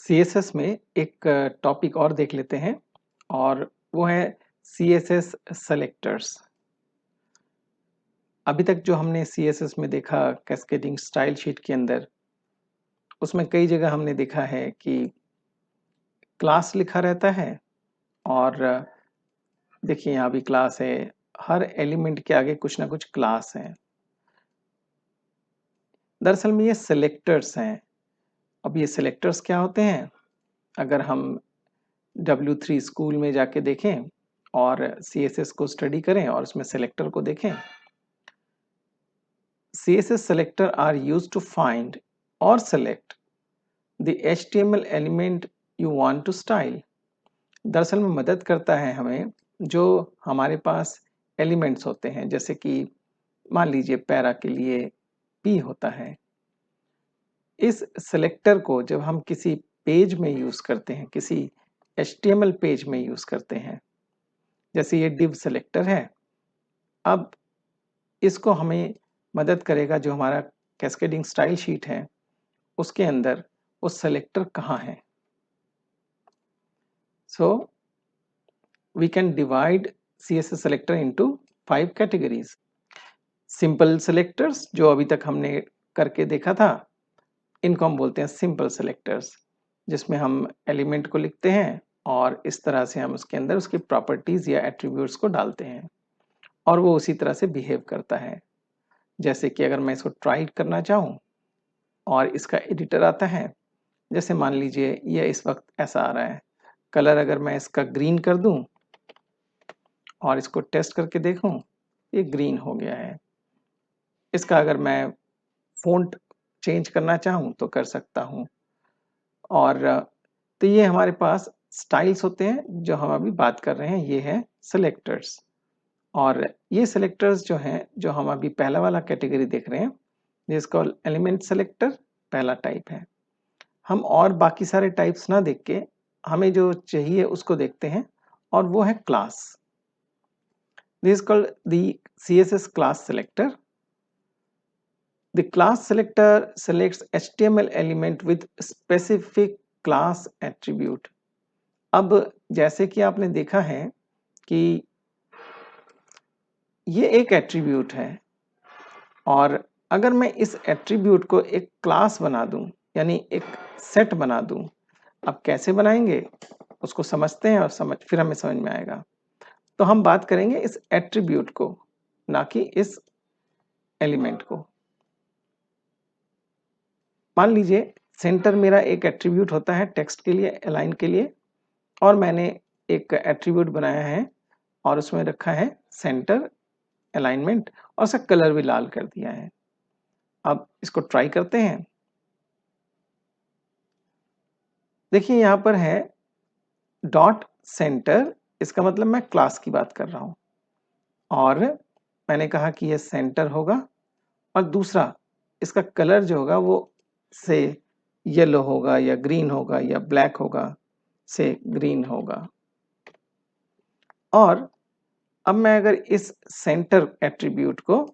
CSS में एक topic और देख लेते हैं और वो है सीएसएस सेलेक्टर्स। अभी तक जो हमने सीएसएस में देखा कैस्केडिंग स्टाइल शीट के अंदर, उसमें कई जगह हमने देखा है कि क्लास लिखा रहता है और देखिए यहाँ भी क्लास है। हर एलिमेंट के आगे कुछ ना कुछ क्लास है। दरअसल में ये सेलेक्टर्स हैं। अब ये सेलेक्टर्स क्या होते हैं? अगर हम W3 स्कूल में जाके देखें और CSS को स्टडी करें और उसमें सेलेक्टर को देखें, CSS selector are used to find or select the HTML element you want to style। दरअसल में मदद करता है हमें जो हमारे पास एलिमेंट्स होते हैं, जैसे कि मान लीजिए पैरा के लिए P होता है। इस सेलेक्टर को जब हम किसी पेज में यूज करते हैं, किसी HTML पेज में यूज करते हैं, जैसे ये div सेलेक्टर है, अब इसको हमें मदद करेगा जो हमारा कैस्केडिंग स्टाइल शीट है उसके अंदर वो सेलेक्टर कहाँ है। So we can divide CSS selector into 5 categories. Simple selectors जो अभी तक हमने करके देखा था, इनको हम बोलते हैं सिंपल सेलेक्टर्स, जिसमें हम एलिमेंट को लिखते हैं और इस तरह से हम उसके अंदर उसकी प्रॉपर्टीज या एट्रीब्यूट्स को डालते हैं और वो उसी तरह से बिहेव करता है। जैसे कि अगर मैं इसको ट्राई करना चाहूँ और इसका एडिटर आता है, जैसे मान लीजिए ये इस वक्त ऐसा आ रहा है, कलर अगर मैं इसका ग्रीन कर दूं और इसको टेस्ट करके देखूं, ये ग्रीन हो गया है। इसका अगर मैं फ़ॉन्ट चेंज करना चाहूं तो कर सकता हूं। और तो ये हमारे पास स्टाइल्स होते हैं जो हम अभी बात कर रहे हैं, ये है सेलेक्टर्स। और ये सेलेक्टर्स जो हैं, जो हम अभी पहला वाला कैटेगरी देख रहे हैं, जिसको एलिमेंट सेलेक्टर पहला टाइप है। हम और बाकी सारे टाइप्स ना देख के हमें जो चाहिए उसको देखते हैं और वो है class. This is called the CSS class selector। The class selector selects HTML element with specific class attribute। अब जैसे कि आपने देखा है कि ये एक एट्रीब्यूट है और अगर मैं इस एट्रीब्यूट को एक क्लास बना दूं, यानी एक सेट बना दूं, अब कैसे बनाएंगे उसको समझते हैं और फिर हमें समझ में आएगा। तो हम बात करेंगे इस एट्रीब्यूट को, ना कि इस एलिमेंट को। मान लीजिए सेंटर मेरा एक एट्रीब्यूट होता है टेक्स्ट के लिए, अलाइन के लिए, और मैंने एक एट्रीब्यूट बनाया है और उसमें रखा है सेंटर अलाइनमेंट और उसका कलर भी लाल कर दिया है। अब इसको ट्राई करते हैं। देखिए यहाँ पर है डॉट सेंटर, इसका मतलब मैं क्लास की बात कर रहा हूँ और मैंने कहा कि ये सेंटर होगा और दूसरा इसका कलर जो होगा वो से येलो होगा या ग्रीन होगा या ब्लैक होगा, से ग्रीन होगा। और अब मैं अगर इस सेंटर एट्रीब्यूट को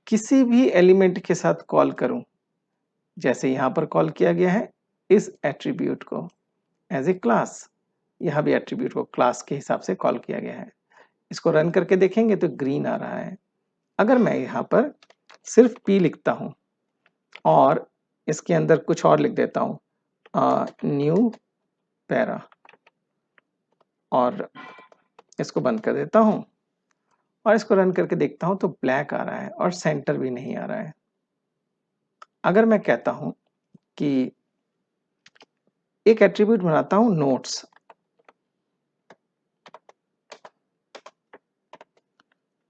किसी भी एलिमेंट के साथ कॉल करूं, जैसे यहां पर कॉल किया गया है इस एट्रीब्यूट को एज ए क्लास, यहां भी एट्रीब्यूट को क्लास के हिसाब से कॉल किया गया है। इसको रन करके देखेंगे तो ग्रीन आ रहा है। अगर मैं यहाँ पर सिर्फ P लिखता हूं और इसके अंदर कुछ और लिख देता हूं, न्यू पैरा, और इसको बंद कर देता हूं और इसको रन करके देखता हूं तो ब्लैक आ रहा है और सेंटर भी नहीं आ रहा है। अगर मैं कहता हूं कि एक एट्रीब्यूट बनाता हूं नोट्स,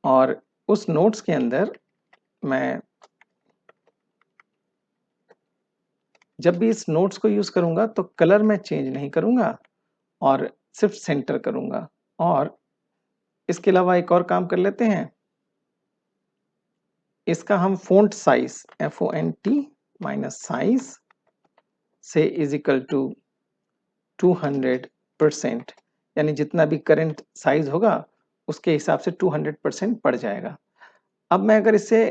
और उस नोट्स के अंदर मैं जब भी इस नोट्स को यूज करूंगा तो कलर में चेंज नहीं करूंगा और सिर्फ सेंटर करूंगा। और इसके अलावा एक और काम कर लेते हैं, इसका हम font size FONT minus size से इज इक्वल टू 200%, यानी जितना भी करंट साइज होगा उसके हिसाब से 200% पड़ जाएगा। अब मैं अगर इसे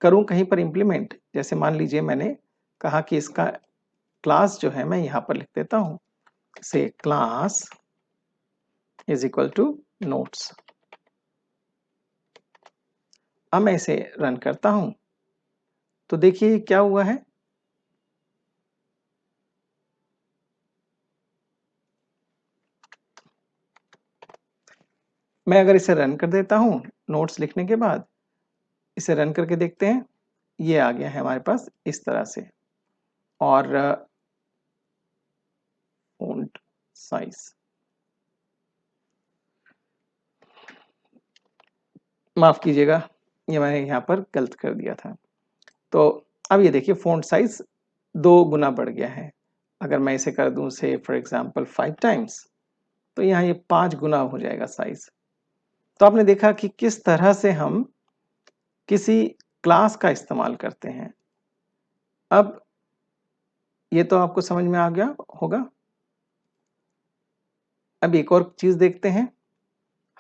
करूं कहीं पर इंप्लीमेंट, जैसे मान लीजिए मैंने कहा कि इसका क्लास जो है मैं यहाँ पर लिख देता हूँ, say class is equal to notes. अब मैं इसे रन करता हूँ तो देखिए क्या हुआ है। मैं अगर इसे रन कर देता हूँ नोट्स लिखने के बाद, इसे रन करके देखते हैं, ये आ गया है हमारे पास इस तरह से। और फॉन्ट साइज, माफ कीजिएगा, ये मैंने यहाँ पर गलत कर दिया था। तो अब ये देखिए फॉन्ट साइज 2 गुना बढ़ गया है। अगर मैं इसे कर दूं से फॉर एग्जांपल 5 टाइम्स, तो यहाँ ये 5 गुना हो जाएगा साइज। तो आपने देखा कि किस तरह से हम किसी क्लास का इस्तेमाल करते हैं। अब ये तो आपको समझ में आ गया होगा। अब एक और चीज देखते हैं,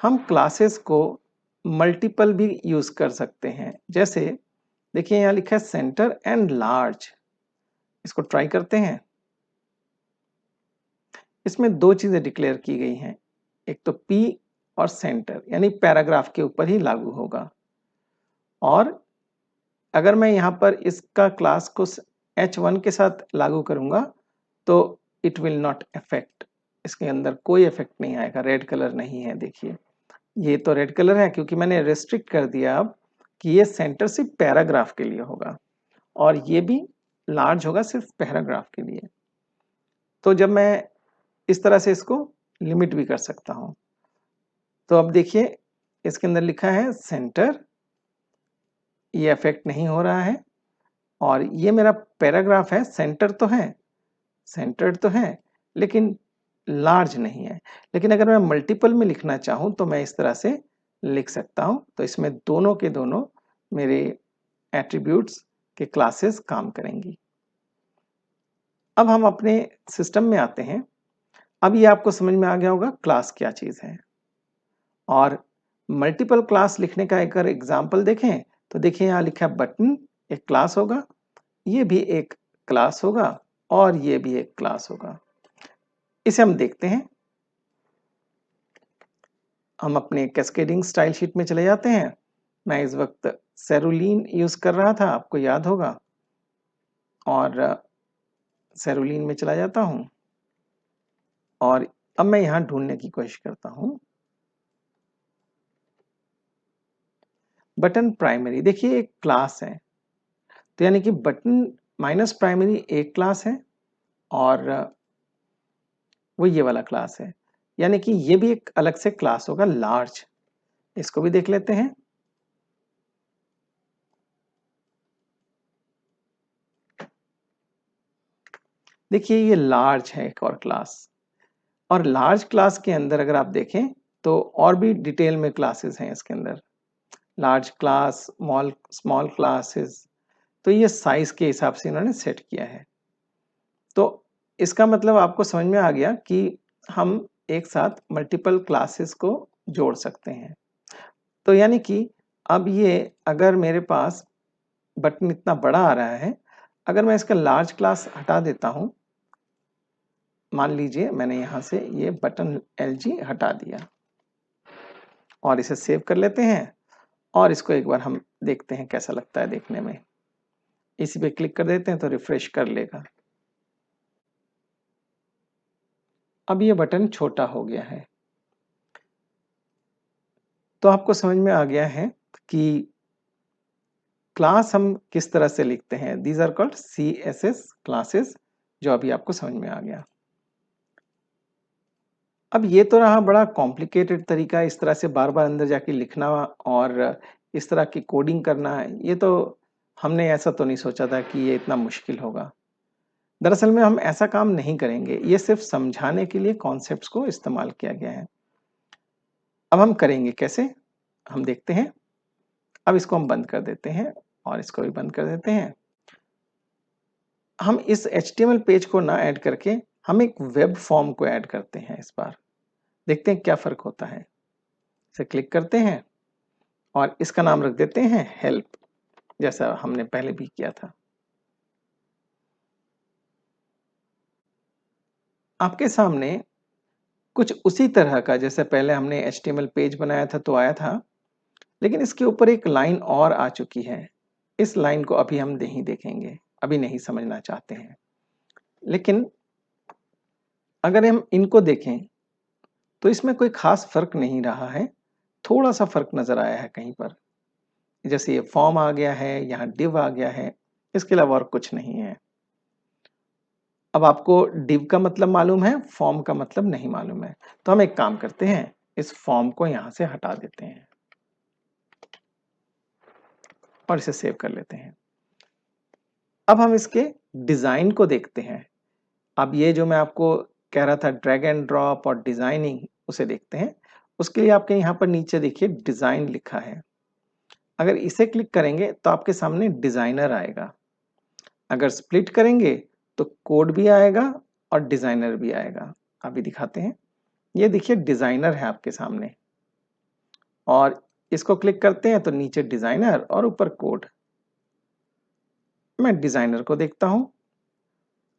हम क्लासेस को मल्टीपल भी यूज कर सकते हैं। जैसे देखिए यहाँ लिखा है सेंटर एंड लार्ज, इसको ट्राई करते हैं। इसमें 2 चीजें डिक्लेयर की गई हैं, एक तो P और सेंटर, यानी पैराग्राफ के ऊपर ही लागू होगा। और अगर मैं यहाँ पर इसका क्लास को H1 के साथ लागू करूंगा तो इट विल नॉट अफेक्ट, इसके अंदर कोई इफेक्ट नहीं आएगा। रेड कलर नहीं है, देखिए ये तो रेड कलर है क्योंकि मैंने रेस्ट्रिक्ट कर दिया अब कि ये सेंटर सिर्फ पैराग्राफ के लिए होगा और ये भी लार्ज होगा सिर्फ पैराग्राफ के लिए। तो जब मैं इस तरह से इसको लिमिट भी कर सकता हूं, तो अब देखिए इसके अंदर लिखा है सेंटर, ये अफेक्ट नहीं हो रहा है। और ये मेरा पैराग्राफ है, सेंटर तो है, सेंटर्ड तो है, लेकिन लार्ज नहीं है। लेकिन अगर मैं मल्टीपल में लिखना चाहूं तो मैं इस तरह से लिख सकता हूं। तो इसमें दोनों के दोनों मेरे एट्रीब्यूट्स के क्लासेस काम करेंगी। अब हम अपने सिस्टम में आते हैं। अब ये आपको समझ में आ गया होगा क्लास क्या चीज है। और मल्टीपल क्लास लिखने का अगर एग्जाम्पल देखें तो देखिए यहाँ लिखा है बटन एक क्लास होगा, ये भी एक क्लास होगा और ये भी एक क्लास होगा। इसे हम देखते हैं। हम अपने कैस्केडिंग स्टाइल शीट में चले जाते हैं। मैं इस वक्त सेरुलीन यूज कर रहा था, आपको याद होगा, और सेरुलीन में चला जाता हूं और अब मैं यहां ढूंढने की कोशिश करता हूं बटन प्राइमरी। देखिए एक क्लास है, तो यानी कि बटन माइनस प्राइमरी एक क्लास है और वो ये वाला क्लास है, यानी कि ये भी एक अलग से क्लास होगा लार्ज। इसको भी देख लेते हैं। देखिए ये लार्ज है एक और क्लास, और लार्ज क्लास के अंदर अगर आप देखें तो और भी डिटेल में क्लासेस हैं इसके अंदर, large class, small small classes. तो ये साइज के हिसाब से इन्होंने सेट किया है। तो इसका मतलब आपको समझ में आ गया कि हम एक साथ मल्टीपल क्लासेस को जोड़ सकते हैं। तो यानी कि अब ये अगर मेरे पास बटन इतना बड़ा आ रहा है, अगर मैं इसका लार्ज क्लास हटा देता हूं, मान लीजिए मैंने यहां से ये बटन LG हटा दिया और इसे सेव कर लेते हैं और इसको एक बार हम देखते हैं कैसा लगता है देखने में। इसी पे क्लिक कर देते हैं तो रिफ्रेश कर लेगा। अब ये बटन छोटा हो गया है। तो आपको समझ में आ गया है कि क्लास हम किस तरह से लिखते हैं। These are called CSS classes, जो अभी आपको समझ में आ गया। अब ये तो रहा बड़ा कॉम्प्लिकेटेड तरीका, इस तरह से बार बार अंदर जाके लिखना और इस तरह की कोडिंग करना। ये तो हमने ऐसा तो नहीं सोचा था कि ये इतना मुश्किल होगा। दरअसल में हम ऐसा काम नहीं करेंगे, ये सिर्फ समझाने के लिए कॉन्सेप्ट्स को इस्तेमाल किया गया है। अब हम करेंगे कैसे, हम देखते हैं। अब इसको हम बंद कर देते हैं और इसको भी बंद कर देते हैं। हम इस HTML पेज को ना ऐड करके हम एक वेब फॉर्म को ऐड करते हैं इस बार। देखते हैं क्या फर्क होता है। इसे क्लिक करते हैं और इसका नाम रख देते हैं हेल्प, जैसा हमने पहले भी किया था। आपके सामने कुछ उसी तरह का, जैसे पहले हमने HTML पेज बनाया था तो आया था, लेकिन इसके ऊपर एक लाइन और आ चुकी है। इस लाइन को अभी हम नहीं देखेंगे, अभी नहीं समझना चाहते हैं। लेकिन अगर हम इनको देखें तो इसमें कोई खास फर्क नहीं रहा है, थोड़ा सा फर्क नजर आया है कहीं पर। जैसे ये फॉर्म आ गया है, यहाँ डिव आ गया है, इसके अलावा और कुछ नहीं है। अब आपको डिव का मतलब मालूम है, फॉर्म का मतलब नहीं मालूम है, तो हम एक काम करते हैं, इस फॉर्म को यहां से हटा देते हैं और इसे सेव कर लेते हैं। अब हम इसके डिजाइन को देखते हैं। अब ये जो मैं आपको कह रहा था ड्रैग एंड ड्रॉप और डिजाइनिंग, उसे देखते हैं। उसके लिए आपके यहाँ पर नीचे देखिए डिजाइन लिखा है। अगर इसे क्लिक करेंगे तो आपके सामने डिजाइनर आएगा। अगर स्प्लिट करेंगे तो कोड भी आएगा और डिजाइनर भी आएगा। अभी दिखाते हैं। ये देखिए डिजाइनर है आपके सामने, और इसको क्लिक करते हैं तो नीचे डिजाइनर और ऊपर कोड। मैं डिजाइनर को देखता हूं।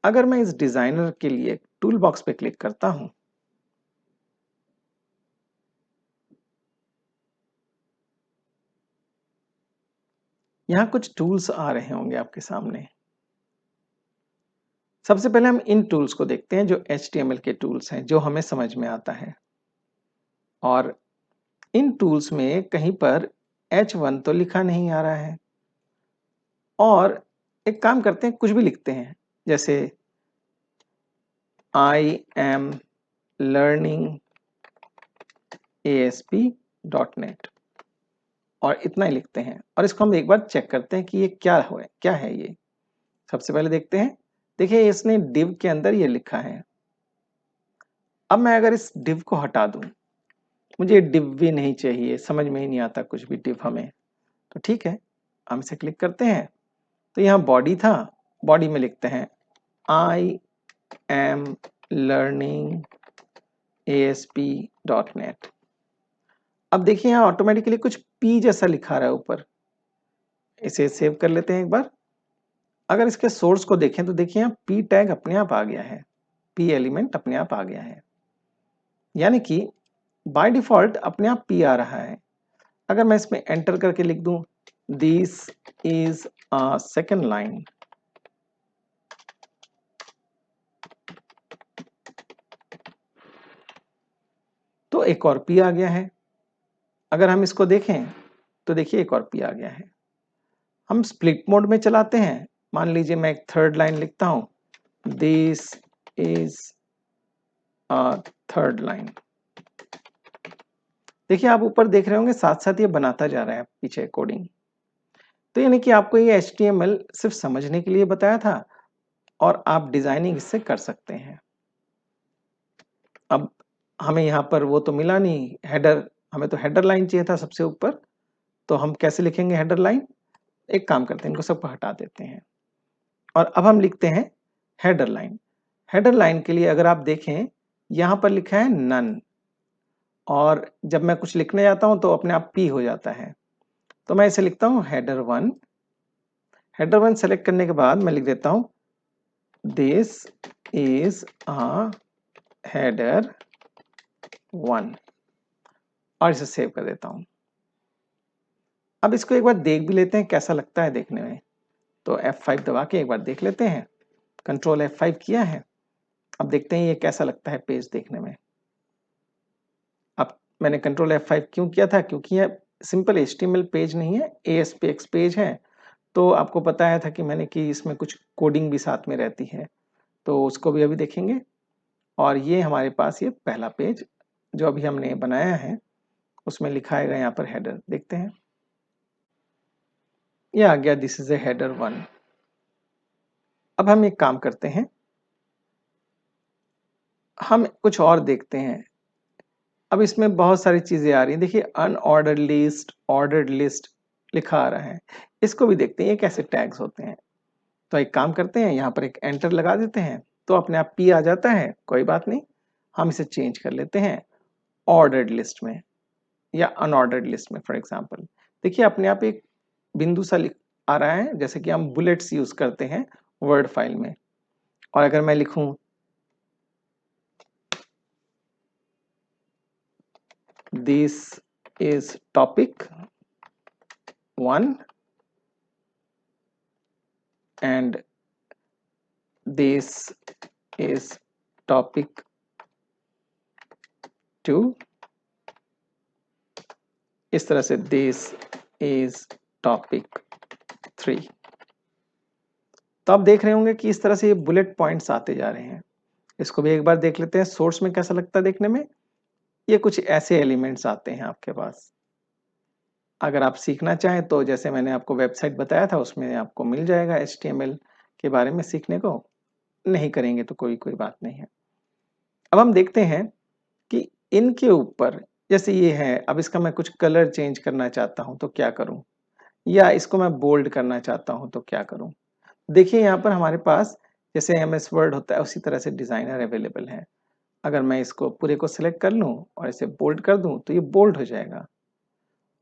अगर मैं इस डिजाइनर के लिए टूल बॉक्स पे क्लिक करता हूं, यहां कुछ टूल्स आ रहे होंगे आपके सामने। सबसे पहले हम इन टूल्स को देखते हैं जो HTML के टूल्स हैं, जो हमें समझ में आता है। और इन टूल्स में कहीं पर H1 तो लिखा नहीं आ रहा है। और एक काम करते हैं, कुछ भी लिखते हैं, जैसे I am learning ASP.NET, और इतना ही लिखते हैं। और इसको हम एक बार चेक करते हैं कि ये क्या है ये। सबसे पहले देखते हैं। देखिए इसने div के अंदर ये लिखा है। अब मैं अगर इस div को हटा दूं, मुझे div भी नहीं चाहिए, समझ में ही नहीं आता कुछ भी div हमें, तो ठीक है, हम इसे क्लिक करते हैं। तो यहाँ बॉडी था, बॉडी में लिखते हैं I am learning ASP.NET। अब देखिए यहाँ ऑटोमेटिकली कुछ P जैसा लिखा रहा है ऊपर। इसे सेव कर लेते हैं एक बार। अगर इसके सोर्स को देखें तो देखिए यहाँ P टैग अपने आप आ गया है, P एलिमेंट अपने आप आ गया है, यानी कि बाय डिफॉल्ट अपने आप P आ रहा है। अगर मैं इसमें एंटर करके लिख दूं this is a second line, तो एक और P आ गया है। अगर हम इसको देखें तो देखिए एक और P आ गया है। हम स्प्लिट मोड में चलाते हैं। मान लीजिए मैं एक थर्ड लाइन लिखता हूं, this is a third line. देखिए आप ऊपर देख रहे होंगे साथ साथ ये बनाता जा रहा है पीछे कोडिंग। तो यानी कि आपको ये HTML सिर्फ समझने के लिए बताया था और आप डिजाइनिंग इससे कर सकते हैं। अब हमें यहाँ पर वो तो मिला नहीं हेडर, हमें तो हेडर लाइन चाहिए था सबसे ऊपर। तो हम कैसे लिखेंगे हेडर लाइन? एक काम करते हैं, इनको सबको हटा देते हैं और अब हम लिखते हैं हेडर लाइन। हेडर लाइन के लिए अगर आप देखें यहाँ पर लिखा है नन, और जब मैं कुछ लिखने जाता हूँ तो अपने आप P हो जाता है। तो मैं इसे लिखता हूँ हेडर 1। हेडर 1 सेलेक्ट करने के बाद मैं लिख देता हूँ दिस इज अ हेडर 1 और इसे सेव कर देता हूँ। अब इसको एक बार देख भी लेते हैं कैसा लगता है देखने में। तो F5 दबा के एक बार देख लेते हैं। कंट्रोल F5 किया है। अब देखते हैं ये कैसा लगता है पेज देखने में। अब मैंने कंट्रोल F5 क्यों किया था? क्योंकि ये सिंपल HTML पेज नहीं है, ASPX पेज है। तो आपको बताया था कि मैंने कि इसमें कुछ कोडिंग भी साथ में रहती है, तो उसको भी अभी देखेंगे। और ये हमारे पास ये पहला पेज जो अभी हमने बनाया है, उसमें लिखा है यहाँ पर हेडर, देखते हैं। ये आ गया दिस इज ए हेडर 1। अब हम एक काम करते हैं, हम कुछ और देखते हैं। अब इसमें बहुत सारी चीजें आ रही हैं। देखिए अनऑर्डर्ड लिस्ट, ऑर्डर्ड लिस्ट लिखा आ रहा है। इसको भी देखते हैं ये कैसे टैग्स होते हैं। तो एक काम करते हैं, यहाँ पर एक एंटर लगा देते हैं तो अपने आप P आ जाता है। कोई बात नहीं, हम इसे चेंज कर लेते हैं ऑर्डर्ड लिस्ट में या अनऑर्डर्ड लिस्ट में फॉर एग्जांपल। देखिए अपने आप एक बिंदु सा आ रहा है, जैसे कि हम बुलेट्स यूज करते हैं वर्ड फाइल में। और अगर मैं लिखूं this is topic 1 and this is topic 2, इस तरह से this is topic 3। तो आप देख रहे होंगे कि इस तरह से ये बुलेट पॉइंट्स आते जा रहे हैं। इसको भी एक बार देख लेते हैं सोर्स में कैसा लगता है देखने में। ये कुछ ऐसे एलिमेंट्स आते हैं आपके पास। अगर आप सीखना चाहें तो जैसे मैंने आपको वेबसाइट बताया था उसमें आपको मिल जाएगा HTML के बारे में सीखने को। नहीं करेंगे तो कोई बात नहीं है। अब हम देखते हैं कि इनके ऊपर जैसे ये है, अब इसका मैं कुछ कलर चेंज करना चाहता हूं तो क्या करूं, या इसको मैं बोल्ड करना चाहता हूं तो क्या करूं। देखिए यहाँ पर हमारे पास जैसे MS वर्ड होता है उसी तरह से डिजाइनर अवेलेबल है। अगर मैं इसको पूरे को सिलेक्ट कर लूं और इसे बोल्ड कर दूं तो ये बोल्ड हो जाएगा।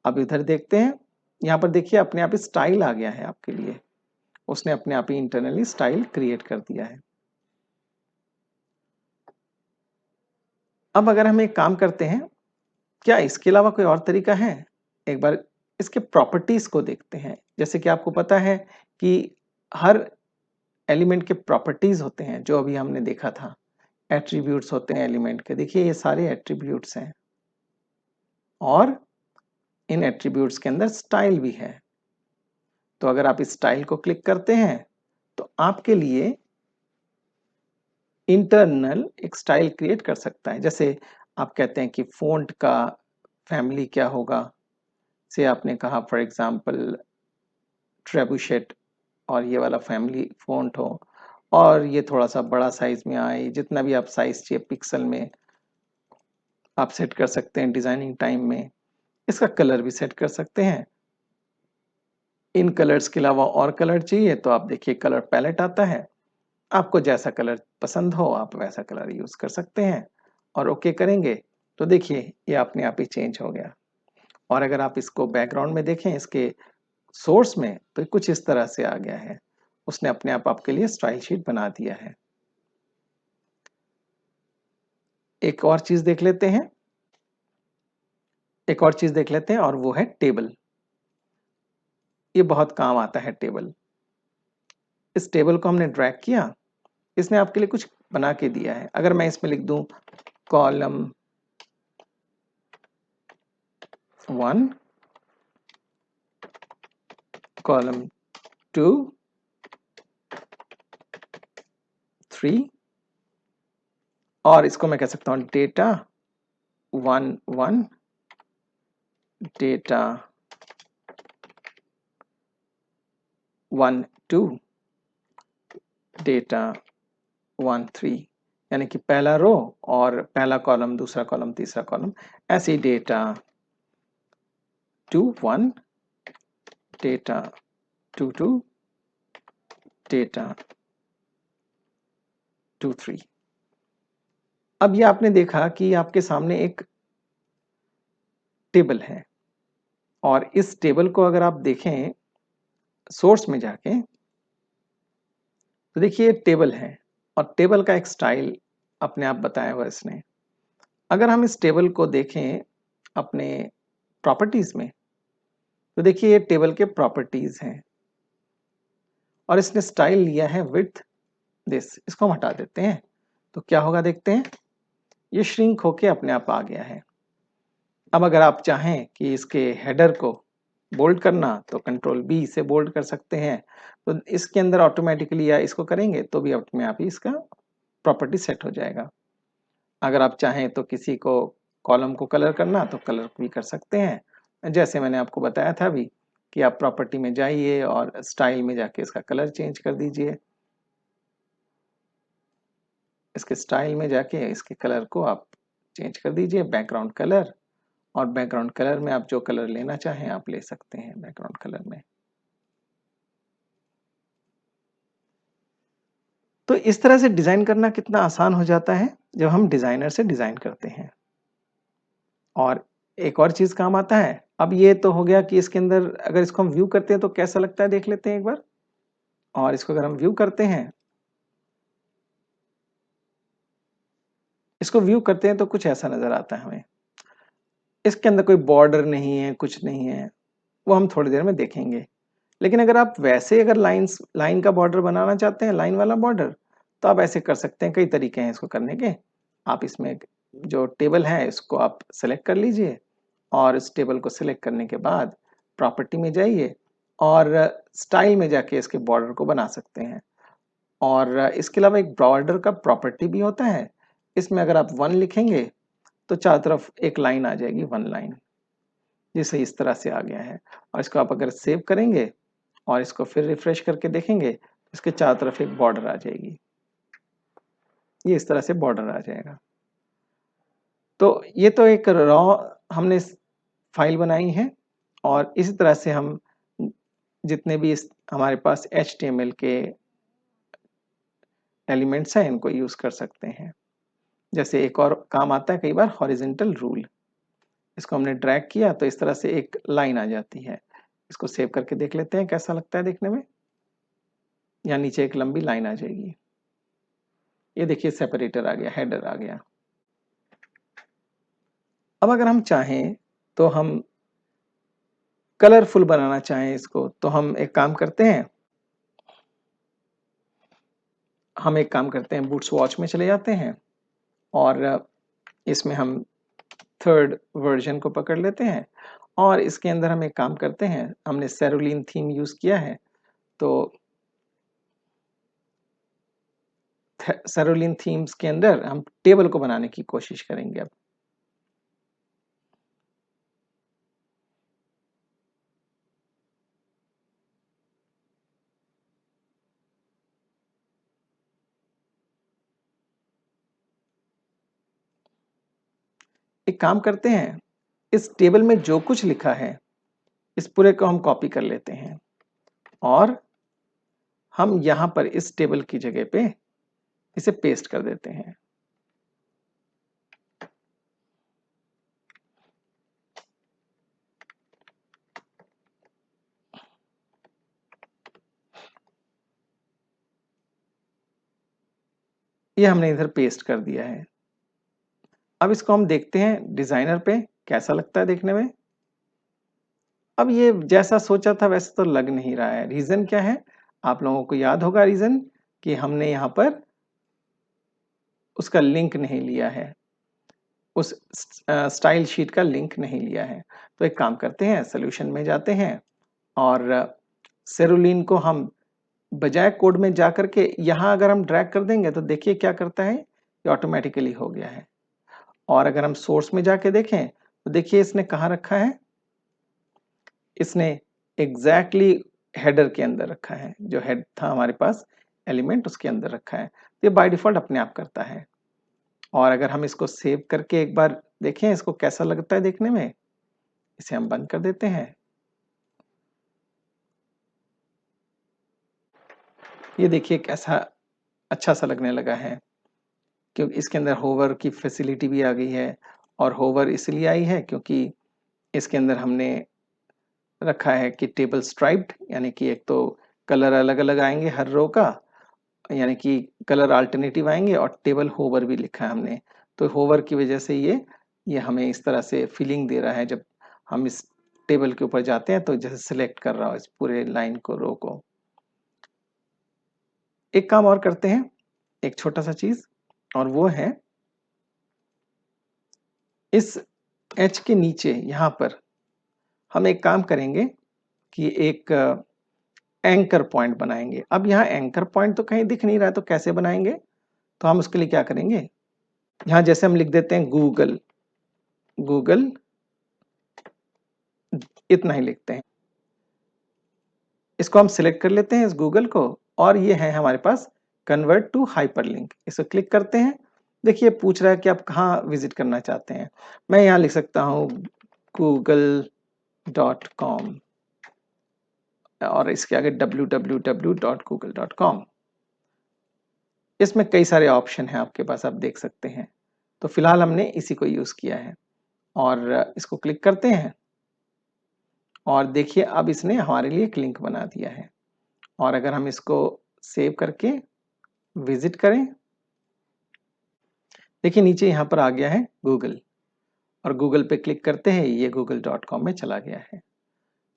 अब इधर देखते हैं, यहाँ पर देखिए अपने आप ही स्टाइल आ गया है आपके लिए। उसने अपने आप ही इंटरनली स्टाइल क्रिएट कर दिया है। अब अगर हम एक काम करते हैं, क्या इसके अलावा कोई और तरीका है? एक बार इसके प्रॉपर्टीज को देखते हैं। जैसे कि आपको पता है कि हर एलिमेंट के प्रॉपर्टीज होते हैं, जो अभी हमने देखा था। एट्रीब्यूट्स होते हैं एलिमेंट के। देखिए ये सारे एट्रीब्यूट्स हैं और इन एट्रीब्यूट्स के अंदर स्टाइल भी है। तो अगर आप इस स्टाइल को क्लिक करते हैं तो आपके लिए इंटरनल एक स्टाइल क्रिएट कर सकता है। जैसे आप कहते हैं कि फ़ॉन्ट का फैमिली क्या होगा, से आपने कहा फॉर एग्जांपल ट्रेबुशेट, और ये वाला फैमिली फ़ॉन्ट हो और ये थोड़ा सा बड़ा साइज में आए। जितना भी आप साइज चाहिए पिक्सल में आप सेट कर सकते हैं। डिजाइनिंग टाइम में इसका कलर भी सेट कर सकते हैं। इन कलर्स के अलावा और कलर चाहिए तो आप देखिए कलर पैलेट आता है। आपको जैसा कलर पसंद हो आप वैसा कलर यूज कर सकते हैं और ओके करेंगे तो देखिए ये अपने आप ही चेंज हो गया। और अगर आप इसको बैकग्राउंड में देखें इसके सोर्स में तो कुछ इस तरह से आ गया है। उसने अपने आप आपके लिए स्टाइल शीट बना दिया है। एक और चीज देख लेते हैं, एक और चीज देख लेते हैं और वो है टेबल। ये बहुत काम आता है टेबल। इस टेबल को हमने ड्रैग किया, इसने आपके लिए कुछ बना के दिया है। अगर मैं इसमें लिख दूं कॉलम 1, कॉलम 2, 3 और इसको मैं कह सकता हूं डेटा 1 1, डेटा 1 2, डेटा 1 3, यानी कि पहला रो और पहला कॉलम, दूसरा कॉलम, तीसरा कॉलम, ऐसे डेटा 2 1, डेटा 2 2, डेटा 2 3। अब ये आपने देखा कि आपके सामने एक टेबल है और इस टेबल को अगर आप देखें सोर्स में जाके तो देखिए ये टेबल है और टेबल का एक स्टाइल अपने आप बताया हुआ इसने। अगर हम इस टेबल को देखें अपने प्रॉपर्टीज में तो देखिए ये टेबल के प्रॉपर्टीज हैं और इसने स्टाइल लिया है विड्थ दिस। इसको हम हटा देते हैं तो क्या होगा देखते हैं, ये श्रिंक होके अपने आप आ गया है। अब अगर आप चाहें कि इसके हेडर को बोल्ड करना तो कंट्रोल B से बोल्ड कर सकते हैं। तो इसके अंदर ऑटोमेटिकली या इसको करेंगे तो भी अपने आप ही इसका प्रॉपर्टी सेट हो जाएगा। अगर आप चाहें तो किसी को कॉलम को कलर करना तो कलर भी कर सकते हैं। जैसे मैंने आपको बताया था अभी कि आप प्रॉपर्टी में जाइए और स्टाइल में जाके इसका कलर चेंज कर दीजिए। इसके स्टाइल में जाके इसके कलर को आप चेंज कर दीजिए, बैकग्राउंड कलर। और बैकग्राउंड कलर में आप जो कलर लेना चाहें आप ले सकते हैं बैकग्राउंड कलर में। तो इस तरह से डिजाइन करना कितना आसान हो जाता है जब हम डिजाइनर से डिजाइन करते हैं। और एक और चीज काम आता है। अब ये तो हो गया कि इसके अंदर अगर इसको हम व्यू करते हैं तो कैसा लगता है देख लेते हैं एक बार। और इसको अगर हम व्यू करते हैं, इसको व्यू करते हैं तो कुछ ऐसा नजर आता है हमें। इसके अंदर कोई बॉर्डर नहीं है, कुछ नहीं है, वो हम थोड़ी देर में देखेंगे। लेकिन अगर आप वैसे अगर लाइन का बॉर्डर बनाना चाहते हैं, लाइन वाला बॉर्डर, तो आप ऐसे कर सकते हैं। कई तरीके हैं इसको करने के। आप इसमें जो टेबल है इसको आप सेलेक्ट कर लीजिए और इस टेबल को सेलेक्ट करने के बाद प्रॉपर्टी में जाइए और स्टाइल में जाके इसके बॉर्डर को बना सकते हैं। और इसके अलावा एक बॉर्डर का प्रॉपर्टी भी होता है। इसमें अगर आप 1 लिखेंगे तो चारों तरफ एक लाइन आ जाएगी, 1 लाइन। जैसे इस तरह से आ गया है। और इसको आप अगर सेव करेंगे और इसको फिर रिफ्रेश करके देखेंगे, इसके चारों तरफ एक बॉर्डर आ जाएगी। ये इस तरह से बॉर्डर आ जाएगा। तो ये तो एक रॉ हमने फाइल बनाई है और इसी तरह से हम जितने भी इस हमारे पास HTML के एलिमेंट्स हैं इनको यूज कर सकते हैं। जैसे एक और काम आता है कई बार, हॉरिजॉन्टल रूल। इसको हमने ड्रैग किया तो इस तरह से एक लाइन आ जाती है। इसको सेव करके देख लेते हैं कैसा लगता है देखने में। यहाँ नीचे एक लंबी लाइन आ जाएगी। ये देखिए सेपरेटर आ गया, हेडर आ गया। अब अगर हम चाहें तो हम कलरफुल बनाना चाहें इसको, तो हम एक काम करते हैं, बूट्स वॉच में चले जाते हैं और इसमें हम 3rd वर्जन को पकड़ लेते हैं और इसके अंदर हम एक काम करते हैं, हमने सेरुलिन थीम यूज किया है, तो सेरुलिन थीम्स के अंदर हम टेबल को बनाने की कोशिश करेंगे। अब एक काम करते हैं, इस टेबल में जो कुछ लिखा है इस पूरे को हम कॉपी कर लेते हैं और हम यहां पर इस टेबल की जगह पे इसे पेस्ट कर देते हैं। ये हमने इधर पेस्ट कर दिया है। अब इसको हम देखते हैं डिजाइनर पे कैसा लगता है देखने में। अब ये जैसा सोचा था वैसे तो लग नहीं रहा है। रीजन क्या है? आप लोगों को याद होगा रीजन, कि हमने यहाँ पर उसका लिंक नहीं लिया है, उस स्टाइल शीट का लिंक नहीं लिया है। तो एक काम करते हैं, सोल्यूशन में जाते हैं और सेरुलिन को हम बजाय कोड में जा करके यहाँ अगर हम ड्रैग कर देंगे तो देखिए क्या करता है, ये ऑटोमेटिकली हो गया है। और अगर हम सोर्स में जाके देखें तो देखिए इसने कहाँ रखा है, इसने एग्जैक्टली हेडर के अंदर रखा है। जो हेड था हमारे पास एलिमेंट उसके अंदर रखा है। ये बाय डिफॉल्ट अपने आप करता है। और अगर हम इसको सेव करके एक बार देखें इसको कैसा लगता है देखने में, इसे हम बंद कर देते हैं। ये देखिए कैसा अच्छा सा लगने लगा है, क्योंकि इसके अंदर होवर की फैसिलिटी भी आ गई है। और होवर इसलिए आई है क्योंकि इसके अंदर हमने रखा है कि टेबल स्ट्राइप्ड, यानी कि एक तो कलर अलग अलग आएंगे हर रो का, यानी कि कलर अल्टरनेटिव आएंगे, और टेबल होवर भी लिखा है हमने। तो होवर की वजह से ये हमें इस तरह से फीलिंग दे रहा है, जब हम इस टेबल के ऊपर जाते हैं तो जैसे सिलेक्ट कर रहा हो इस पूरे लाइन को, रो को। एक काम और करते हैं, एक छोटा सा चीज, और वो है इस एच के नीचे यहाँ पर हम एक काम करेंगे कि एक एंकर पॉइंट बनाएंगे। अब यहाँ एंकर पॉइंट तो कहीं दिख नहीं रहा है, तो कैसे बनाएंगे? तो हम उसके लिए क्या करेंगे, यहाँ जैसे हम लिख देते हैं गूगल, गूगल इतना ही लिखते हैं। इसको हम सिलेक्ट कर लेते हैं इस गूगल को, और ये है हमारे पास कन्वर्ट टू हाइपरलिंक। इसको क्लिक करते हैं। देखिए पूछ रहा है कि आप कहाँ विजिट करना चाहते हैं। मैं यहाँ लिख सकता हूँ google.com और इसके आगे www.google.com। इसमें कई सारे ऑप्शन हैं आपके पास, आप देख सकते हैं। तो फिलहाल हमने इसी को यूज किया है और इसको क्लिक करते हैं और देखिए अब इसने हमारे लिए एक लिंक बना दिया है। और अगर हम इसको सेव करके विजिट करें, देखिए नीचे यहाँ पर आ गया है गूगल। और गूगल पे क्लिक करते हैं ये google.com में चला गया है।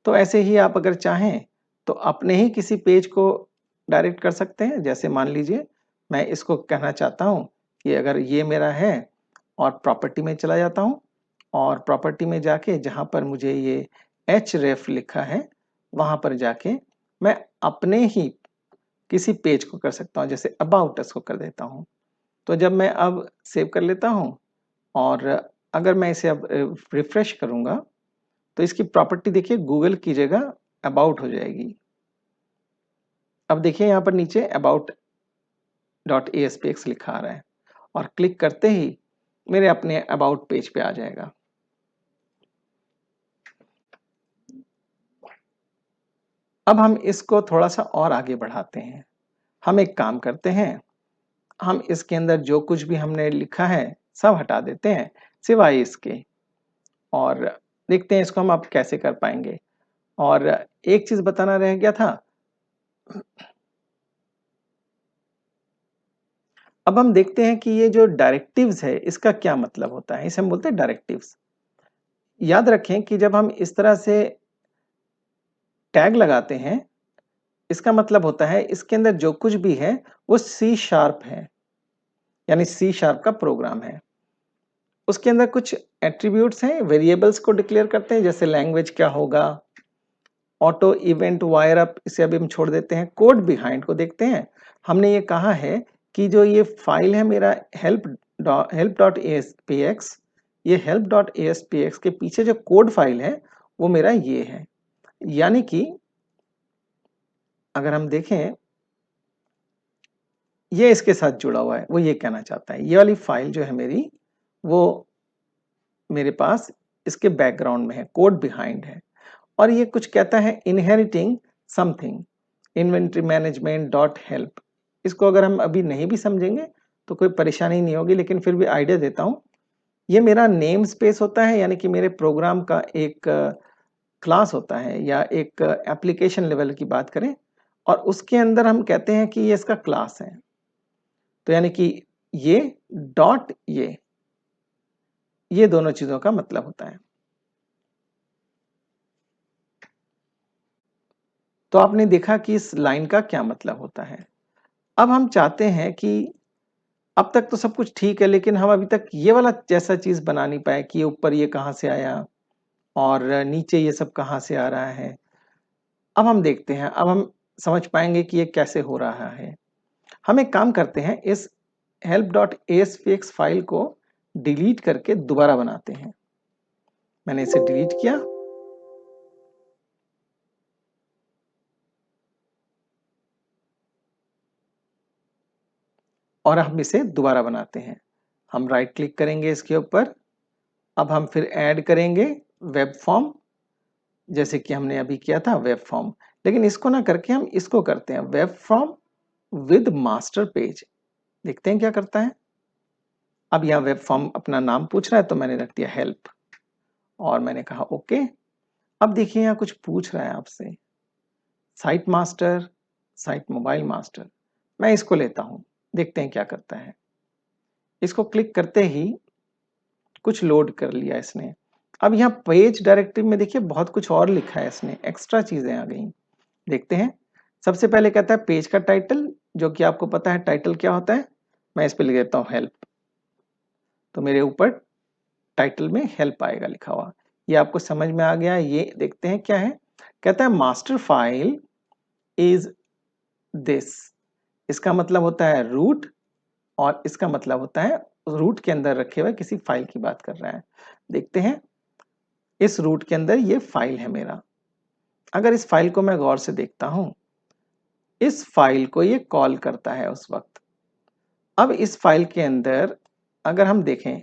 तो ऐसे ही आप अगर चाहें तो अपने ही किसी पेज को डायरेक्ट कर सकते हैं। जैसे मान लीजिए मैं इसको कहना चाहता हूँ कि अगर ये मेरा है और प्रॉपर्टी में चला जाता हूँ और प्रॉपर्टी में जाके जहाँ पर मुझे ये href लिखा है वहाँ पर जाके मैं अपने ही किसी पेज को कर सकता हूँ, जैसे अबाउट अस को कर देता हूँ। तो जब मैं अब सेव कर लेता हूँ और अगर मैं इसे अब रिफ्रेश करूँगा तो इसकी प्रॉपर्टी देखिए गूगल की जगह अबाउट हो जाएगी। अब देखिए यहाँ पर नीचे about.aspx लिखा आ रहा है और क्लिक करते ही मेरे अपने अबाउट पेज पे आ जाएगा। अब हम इसको थोड़ा सा और आगे बढ़ाते हैं। हम एक काम करते हैं, हम इसके अंदर जो कुछ भी हमने लिखा है सब हटा देते हैं सिवाय इसके, और देखते हैं इसको हम अब कैसे कर पाएंगे। और एक चीज बताना रह गया था, अब हम देखते हैं कि ये जो डायरेक्टिव्स है इसका क्या मतलब होता है। इसे हम बोलते हैं डायरेक्टिव्स। याद रखें कि जब हम इस तरह से टैग लगाते हैं इसका मतलब होता है इसके अंदर जो कुछ भी है वो सी शार्प है, यानी सी शार्प का प्रोग्राम है। उसके अंदर कुछ एट्रीब्यूट्स हैं, वेरिएबल्स को डिक्लेयर करते हैं, जैसे लैंग्वेज क्या होगा, ऑटो इवेंट वायर अप, इसे अभी हम छोड़ देते हैं। कोड बिहाइंड को देखते हैं। हमने ये कहा है कि जो ये फाइल है मेरा help.aspx, ये help.aspx के पीछे जो कोड फाइल है वो मेरा ये है। यानी कि अगर हम देखें ये इसके साथ जुड़ा हुआ है, वो ये कहना चाहता है ये वाली फाइल जो है मेरी वो मेरे पास इसके बैकग्राउंड में है, कोड बिहाइंड है। और ये कुछ कहता है inheriting something, inventory management dot help. इसको अगर हम अभी नहीं भी समझेंगे तो कोई परेशानी नहीं होगी, लेकिन फिर भी आइडिया देता हूँ। ये मेरा नेम स्पेस होता है, यानी कि मेरे प्रोग्राम का एक क्लास होता है, या एक एप्लीकेशन लेवल की बात करें और उसके अंदर हम कहते हैं कि ये इसका क्लास है। तो यानी कि ये डॉट ये दोनों चीजों का मतलब होता है। तो आपने देखा कि इस लाइन का क्या मतलब होता है। अब हम चाहते हैं कि अब तक तो सब कुछ ठीक है, लेकिन हम अभी तक ये वाला जैसा चीज बना नहीं पाए कि ऊपर ये कहाँ से आया और नीचे ये सब कहाँ से आ रहा है। अब हम देखते हैं, अब हम समझ पाएंगे कि ये कैसे हो रहा है। हम एक काम करते हैं, इस help.aspx फाइल को डिलीट करके दोबारा बनाते हैं। मैंने इसे डिलीट किया और हम इसे दोबारा बनाते हैं। हम राइट क्लिक करेंगे इसके ऊपर। अब हम फिर ऐड करेंगे वेब फॉर्म, जैसे कि हमने अभी किया था वेब फॉर्म, लेकिन इसको ना करके हम इसको करते हैं web form with master page. देखते हैं क्या करता है। अब यहाँ वेब फॉर्म अपना नाम पूछ रहा है तो मैंने रख दिया हेल्प और मैंने कहा ओके। अब देखिए यहाँ कुछ पूछ रहा है आपसे, site master, site mobile master. मैं इसको लेता हूँ, देखते हैं क्या करता है। इसको क्लिक करते ही कुछ लोड कर लिया इसने। अब यहाँ पेज डायरेक्टरी में देखिए बहुत कुछ और लिखा है इसने, एक्स्ट्रा चीजें आ गई। देखते हैं। सबसे पहले कहता है पेज का टाइटल, जो कि आपको पता है टाइटल क्या होता है। मैं इस पे लिख देता हूँ हेल्प, तो मेरे ऊपर टाइटल में हेल्प आएगा लिखा हुआ। ये आपको समझ में आ गया। ये देखते हैं क्या है। कहता है मास्टर फाइल इज दिस। इसका मतलब होता है रूट, और इसका मतलब होता है रूट के अंदर रखे हुए किसी फाइल की बात कर रहा है। देखते हैं, इस रूट के अंदर ये फाइल है मेरा। अगर इस फाइल को मैं गौर से देखता हूं, इस फाइल को ये कॉल करता है उस वक्त। अब इस फाइल के अंदर अगर हम देखें,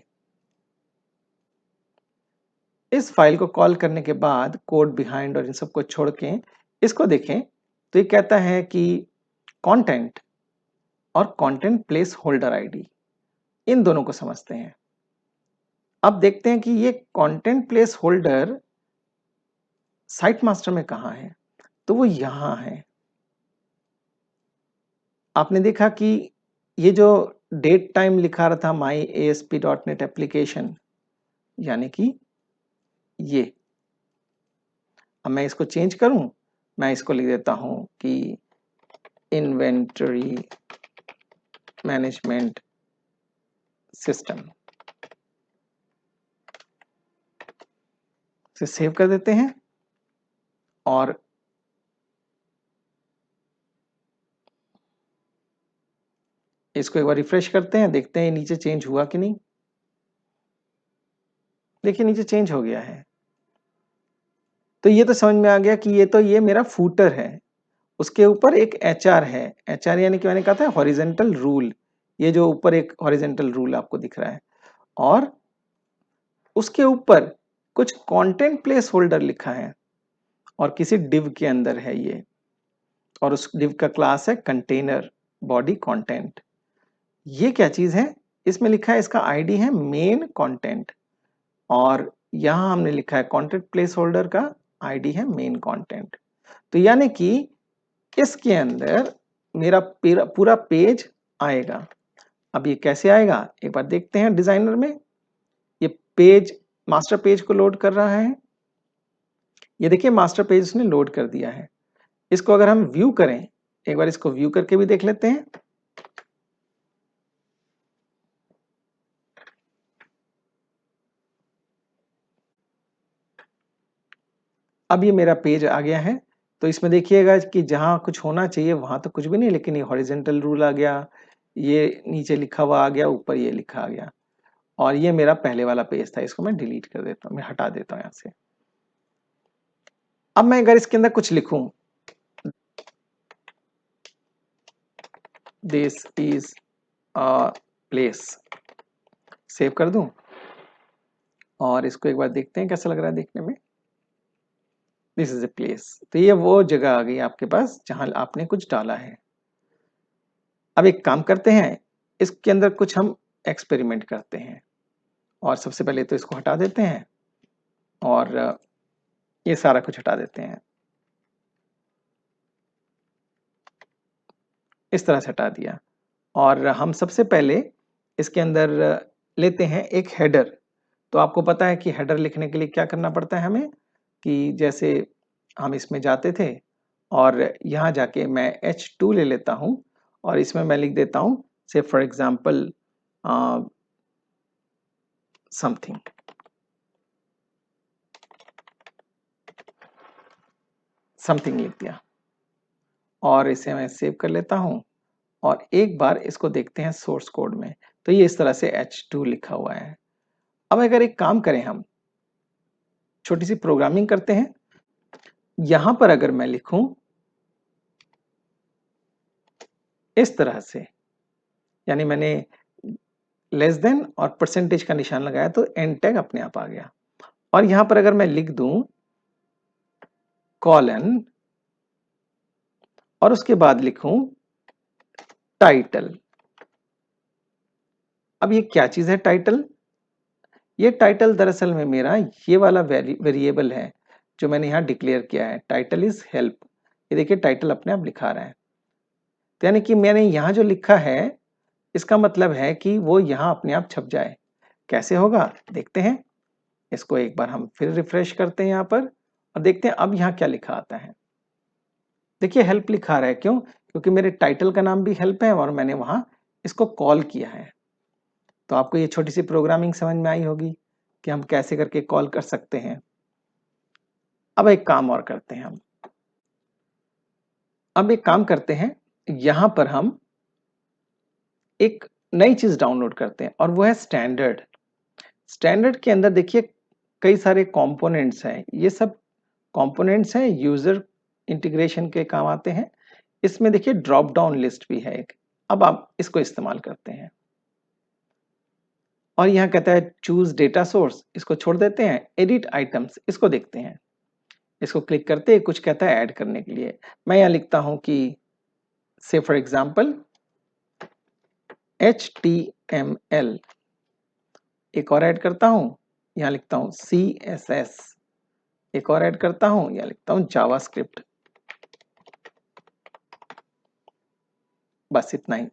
इस फाइल को कॉल करने के बाद कोड बिहाइंड और इन सबको छोड़ के इसको देखें तो ये कहता है कि कंटेंट और कंटेंट प्लेस होल्डर आईडी, इन दोनों को समझते हैं। अब देखते हैं कि ये content place holder site master में कहाँ है, तो वो यहां है। आपने देखा कि ये जो डेट टाइम लिखा रहा था माई ASP.NET एप्लीकेशन, यानी कि ये। अब मैं इसको चेंज करूं, मैं इसको लिख देता हूं कि इन्वेंटरी मैनेजमेंट सिस्टम से सेव कर देते हैं और इसको एक बार रिफ्रेश करते हैं, देखते हैं नीचे चेंज हुआ कि नहीं। देखिए नीचे चेंज हो गया है। तो ये तो समझ में आ गया कि ये मेरा फूटर है, उसके ऊपर एक एचआर है। एचआर यानी कि मैंने कहा था हॉरिजेंटल रूल, ये जो ऊपर एक हॉरिजेंटल रूल आपको दिख रहा है, और उसके ऊपर कुछ कंटेंट प्लेस होल्डर लिखा है और किसी डिव के अंदर है ये, और उस डिव का क्लास है कंटेनर बॉडी कंटेंट। ये क्या चीज है, इसमें लिखा है, इसका आईडी है मेन कंटेंट, और यहां हमने लिखा है कंटेंट प्लेस होल्डर का आईडी है मेन कंटेंट। तो यानी कि इसके अंदर मेरा पूरा पेज आएगा। अब ये कैसे आएगा एक बार देखते हैं डिजाइनर में। ये पेज मास्टर पेज को लोड कर रहा है, ये देखिए मास्टर पेज उसने लोड कर दिया है। इसको अगर हम व्यू करें, एक बार इसको व्यू करके भी देख लेते हैं। अब ये मेरा पेज आ गया है। तो इसमें देखिएगा कि जहां कुछ होना चाहिए वहां तो कुछ भी नहीं, लेकिन ये हॉरिजेंटल रूल आ गया, ये नीचे लिखा हुआ आ गया, ऊपर ये लिखा आ गया, और ये मेरा पहले वाला पेज था। इसको मैं डिलीट कर देता हूँ, मैं हटा देता हूँ यहाँ से। अब मैं अगर इसके अंदर कुछ लिखूं, this is a place, save कर दूं और इसको एक बार देखते हैं कैसा लग रहा है देखने में। दिस इज ए प्लेस, तो ये वो जगह आ गई आपके पास जहां आपने कुछ डाला है। अब एक काम करते हैं, इसके अंदर कुछ हम एक्सपेरिमेंट करते हैं, और सबसे पहले तो इसको हटा देते हैं और ये सारा कुछ हटा देते हैं, इस तरह से हटा दिया। और हम सबसे पहले इसके अंदर लेते हैं एक हेडर। तो आपको पता है कि हेडर लिखने के लिए क्या करना पड़ता है हमें, कि जैसे हम इसमें जाते थे और यहाँ जाके मैं H2 ले लेता हूँ और इसमें मैं लिख देता हूँ से फॉर एग्जाम्पल समथिंग, समथिंग लिख दिया और इसे मैं सेव कर लेता हूँ और एक बार इसको देखते हैं सोर्स कोड में। तो ये इस तरह से H2 लिखा हुआ है। अब अगर एक काम करें, हम छोटी सी प्रोग्रामिंग करते हैं। यहां पर अगर मैं लिखूं इस तरह से, यानी मैंने लेस देन और परसेंटेज का निशान लगाया तो एंड टैग अपने आप आ गया, और यहां पर अगर मैं लिख दूं कॉलन और उसके बाद लिखूं टाइटल। अब ये क्या चीज है टाइटल, ये टाइटल दरअसल में मेरा ये वाला वेरिएबल है जो मैंने यहाँ डिक्लेयर किया है, टाइटल इज हेल्प। ये देखिए टाइटल अपने आप लिखा रहा है, तो यानी कि मैंने यहाँ जो लिखा है इसका मतलब है कि वो यहाँ अपने आप छप जाए। कैसे होगा देखते हैं, इसको एक बार हम फिर रिफ्रेश करते हैं यहाँ पर और देखते हैं अब यहाँ क्या लिखा आता है। देखिए हेल्प लिखा रहा है, क्यों, क्योंकि मेरे टाइटल का नाम भी हेल्प है और मैंने वहां इसको कॉल किया है। तो आपको ये छोटी सी प्रोग्रामिंग समझ में आई होगी कि हम कैसे करके कॉल कर सकते हैं। अब एक काम और करते हैं हम, अब एक काम करते हैं, यहां पर हम एक नई चीज डाउनलोड करते हैं और वो है स्टैंडर्ड। स्टैंडर्ड के अंदर देखिए कई सारे कंपोनेंट्स हैं, ये सब कंपोनेंट्स हैं यूजर इंटीग्रेशन के काम आते हैं। इसमें देखिए ड्रॉप डाउन लिस्ट भी है एक। अब आप इसको इस्तेमाल करते हैं और यहाँ कहता है चूज डेटा सोर्स, इसको छोड़ देते हैं। एडिट आइटम्स, इसको देखते हैं, इसको क्लिक करते हैं, कुछ कहता है ऐड करने के लिए। मैं यहाँ लिखता हूँ कि से फॉर एग्जाम्पल HTML, एक और ऐड करता हूँ, यहाँ लिखता हूँ CSS, एक और ऐड करता हूँ, यहाँ लिखता हूँ जावास्क्रिप्ट। बस इतना ही।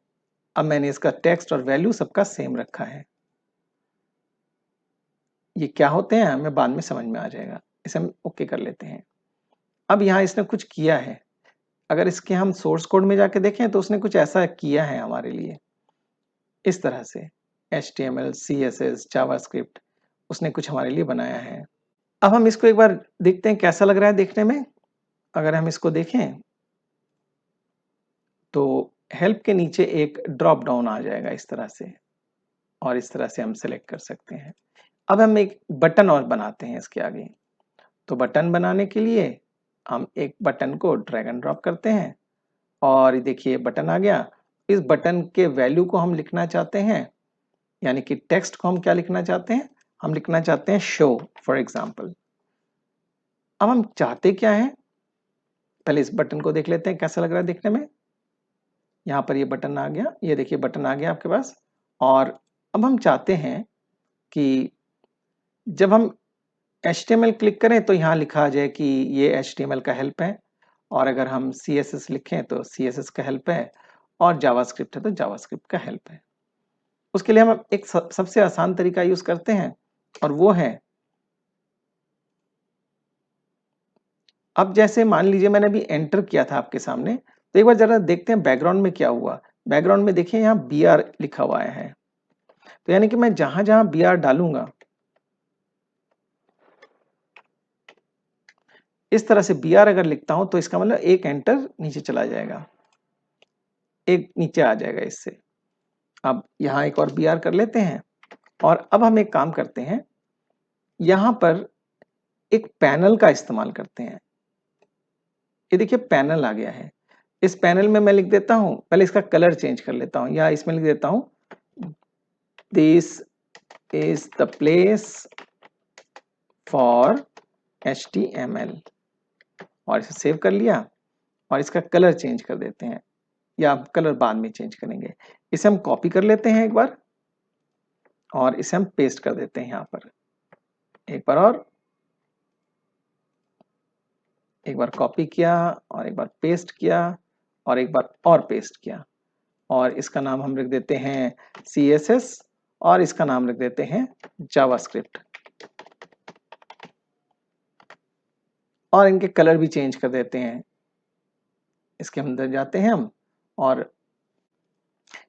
अब मैंने इसका टेक्स्ट और वैल्यू सबका सेम रखा है। ये क्या होते हैं हमें बाद में समझ में आ जाएगा, इसे हम ओके कर लेते हैं। अब यहाँ इसने कुछ किया है, अगर इसके हम सोर्स कोड में जाके देखें तो उसने कुछ ऐसा किया है हमारे लिए, इस तरह से HTML, CSS, जावास्क्रिप्ट उसने कुछ हमारे लिए बनाया है। अब हम इसको एक बार देखते हैं कैसा लग रहा है देखने में। अगर हम इसको देखें तो हेल्प के नीचे एक ड्रॉप डाउन आ जाएगा इस तरह से, और इस तरह से हम सेलेक्ट कर सकते हैं। अब हम एक बटन और बनाते हैं इसके आगे। तो बटन बनाने के लिए हम एक बटन को ड्रैग एंड ड्रॉप करते हैं और देखिए बटन आ गया। इस बटन के वैल्यू को हम लिखना चाहते हैं, यानी कि टेक्स्ट को हम क्या लिखना चाहते हैं, हम लिखना चाहते हैं शो फॉर एग्जाम्पल। अब हम चाहते क्या हैं, पहले इस बटन को देख लेते हैं कैसा लग रहा है देखने में। यहाँ पर ये बटन आ गया, ये देखिए बटन आ गया आपके पास। और अब हम चाहते हैं कि जब हम HTML क्लिक करें तो यहाँ लिखा आ जाए कि ये HTML का हेल्प है, और अगर हम CSS लिखें तो CSS का हेल्प है, और जावास्क्रिप्ट है तो जावास्क्रिप्ट का हेल्प है। उसके लिए हम एक सबसे आसान तरीका यूज करते हैं, और वो है, अब जैसे मान लीजिए मैंने अभी एंटर किया था आपके सामने, तो एक बार जरा देखते हैं बैकग्राउंड में क्या हुआ। बैकग्राउंड में देखिए यहाँ BR लिखा हुआ है, तो यानी कि मैं जहां जहां BR डालूंगा, इस तरह से BR अगर लिखता हूं तो इसका मतलब एक एंटर नीचे चला जाएगा, एक नीचे आ जाएगा इससे। अब यहाँ एक और BR कर लेते हैं, और अब हम एक काम करते हैं, यहाँ पर एक पैनल का इस्तेमाल करते हैं। ये देखिए पैनल आ गया है। इस पैनल में मैं लिख देता हूं, पहले इसका कलर चेंज कर लेता हूं, या इसमें लिख देता हूं this is the place for HTML, और इसे सेव कर लिया, और इसका कलर चेंज कर देते हैं, या कलर बाद में चेंज करेंगे। इसे हम कॉपी कर लेते हैं एक बार, और इसे हम पेस्ट कर देते हैं यहाँ पर। एक बार और, एक बार कॉपी किया और एक बार पेस्ट किया और एक बार और पेस्ट किया, और इसका नाम हम लिख देते हैं CSS, और इसका नाम लिख देते हैं जावास्क्रिप्ट, और इनके कलर भी चेंज कर देते हैं। इसके अंदर जाते हैं हम, और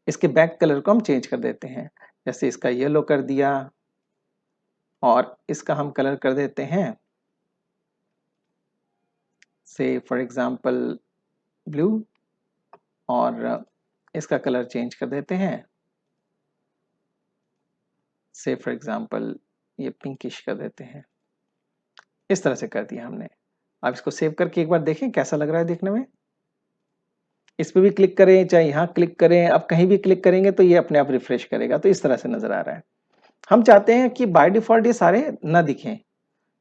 इसके बैक कलर को हम चेंज कर देते हैं, जैसे इसका येलो कर दिया, और इसका हम कलर कर देते हैं से फॉर एग्जांपल ब्लू, और इसका कलर चेंज कर देते हैं से फॉर एग्जांपल ये पिंकिश कर देते हैं। इस तरह से कर दिया हमने। अब इसको सेव करके एक बार देखें कैसा लग रहा है देखने में। इस पे भी क्लिक करें, चाहे यहाँ क्लिक करें, अब कहीं भी क्लिक करेंगे तो ये अपने आप रिफ्रेश करेगा, तो इस तरह से नजर आ रहा है। हम चाहते हैं कि बाय डिफॉल्ट ये सारे ना दिखें,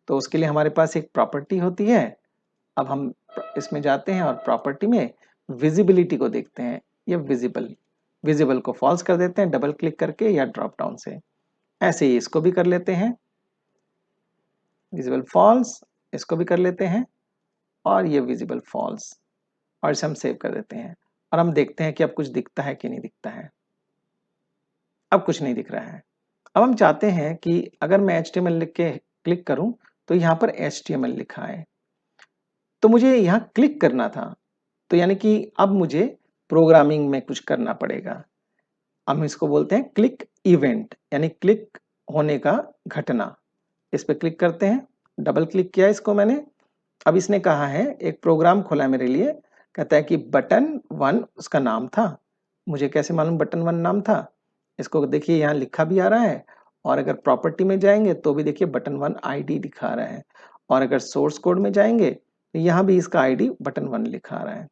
तो उसके लिए हमारे पास एक प्रॉपर्टी होती है। अब हम इसमें जाते हैं और प्रॉपर्टी में विजिबिलिटी को देखते हैं। ये विजिबल को फॉल्स कर देते हैं डबल क्लिक करके या ड्रॉप डाउन से। ऐसे ही इसको भी कर लेते हैं, विजिबल फॉल्स, इसको भी कर लेते हैं, और ये विजिबल फॉल्स, और इसे हम सेव कर देते हैं। और हम देखते हैं कि अब कुछ दिखता है कि नहीं दिखता है। अब कुछ नहीं दिख रहा है। अब हम चाहते हैं कि अगर मैं HTML लिख के क्लिक करूं तो यहाँ पर HTML लिखा है, तो मुझे यहाँ क्लिक करना था, तो यानी कि अब मुझे प्रोग्रामिंग में कुछ करना पड़ेगा। हम इसको बोलते हैं क्लिक इवेंट, यानी क्लिक होने का घटना। इस पे क्लिक करते हैं, डबल क्लिक किया इसको मैंने। अब इसने कहा है, एक प्रोग्राम खोला है मेरे लिए, कहता है कि बटन 1 उसका नाम था। मुझे कैसे मालूम बटन 1 नाम था? इसको देखिए यहाँ लिखा भी आ रहा है, और अगर प्रॉपर्टी में जाएंगे तो भी देखिए बटन 1 ID दिखा रहा है, और अगर सोर्स कोड में जाएंगे तो यहाँ भी इसका ID बटन 1 लिखा रहा है।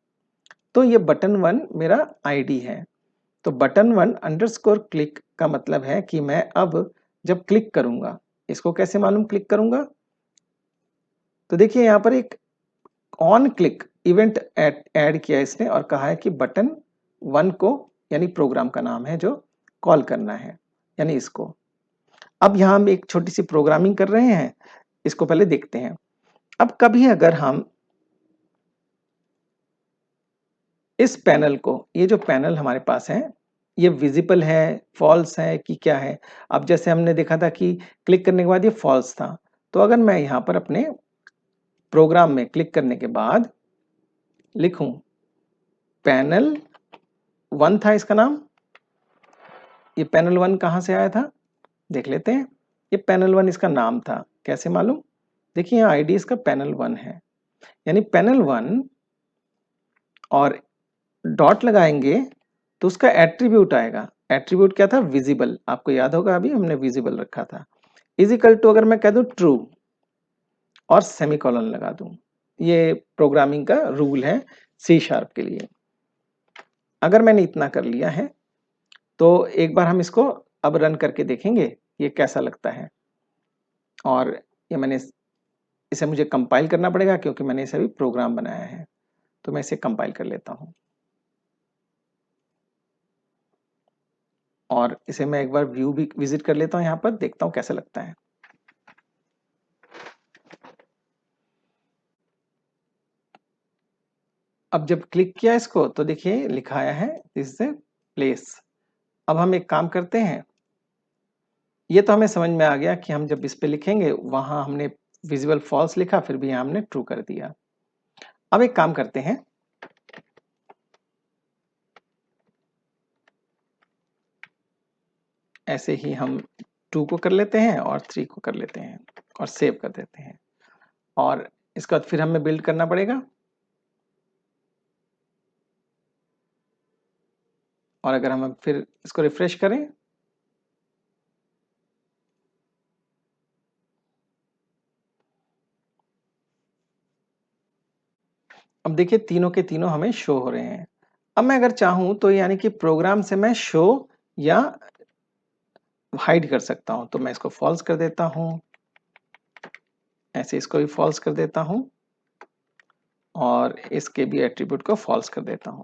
तो ये बटन 1 मेरा ID है। तो बटन 1 अंडरस्कोर क्लिक का मतलब है कि मैं अब जब क्लिक करूंगा, इसको कैसे मालूम क्लिक करूंगा? तो देखिए यहाँ पर एक ऑन क्लिक इवेंट ऐड किया इसने, और कहा है कि बटन 1 को, यानी प्रोग्राम का नाम है जो कॉल करना है, यानी इसको। अब यहाँ हम एक छोटी सी प्रोग्रामिंग कर रहे हैं, इसको पहले देखते हैं। अब कभी अगर हम इस पैनल को, ये जो पैनल हमारे पास है, ये विजिबल है, फॉल्स है कि क्या है। अब जैसे हमने देखा था कि क्लिक करने के बाद ये फॉल्स था, तो अगर मैं यहाँ पर अपने प्रोग्राम में क्लिक करने के बाद लिखूं पैनल 1 था इसका नाम, ये पैनल 1 कहाँ से आया था देख लेते हैं। ये पैनल 1 इसका नाम था, कैसे मालूम? देखिए यहाँ आईडी इसका पैनल 1 है, यानी पैनल 1 और डॉट लगाएंगे तो उसका एट्रीब्यूट आएगा। एट्रीब्यूट क्या था? विजिबल। आपको याद होगा अभी हमने विजिबल रखा था। इज इक्वल टू अगर मैं कह दूं ट्रू और सेमीकोलन लगा दूं, ये प्रोग्रामिंग का रूल है सी शार्प के लिए। अगर मैंने इतना कर लिया है तो एक बार हम इसको अब रन करके देखेंगे ये कैसा लगता है। और ये मैंने इसे मुझे कंपाइल करना पड़ेगा क्योंकि मैंने इसे अभी प्रोग्राम बनाया है, तो मैं इसे कंपाइल कर लेता हूं और इसे मैं एक बार व्यू भी विजिट कर लेता हूं, यहाँ पर देखता हूं कैसा लगता है। अब जब क्लिक किया इसको तो देखिए लिखा आया है दिस इज ए प्लेस। अब हम एक काम करते हैं, ये तो हमें समझ में आ गया कि हम जब इस पे लिखेंगे वहां हमने विजिबल फॉल्स लिखा, फिर भी यहाँ हमने ट्रू कर दिया। अब एक काम करते हैं, ऐसे ही हम 2 को कर लेते हैं और 3 को कर लेते हैं और सेव कर देते हैं। और इसके बाद फिर हमें बिल्ड करना पड़ेगा, और अगर हम फिर इसको रिफ्रेश करें अब देखिए तीनों के तीनों हमें शो हो रहे हैं। अब मैं अगर चाहूं तो यानी कि प्रोग्राम से मैं शो या हाइड कर सकता हूं, तो मैं इसको फॉल्स कर देता हूं, ऐसे इसको भी फॉल्स कर देता हूं और इसके भी एट्रीब्यूट को फॉल्स कर देता हूं।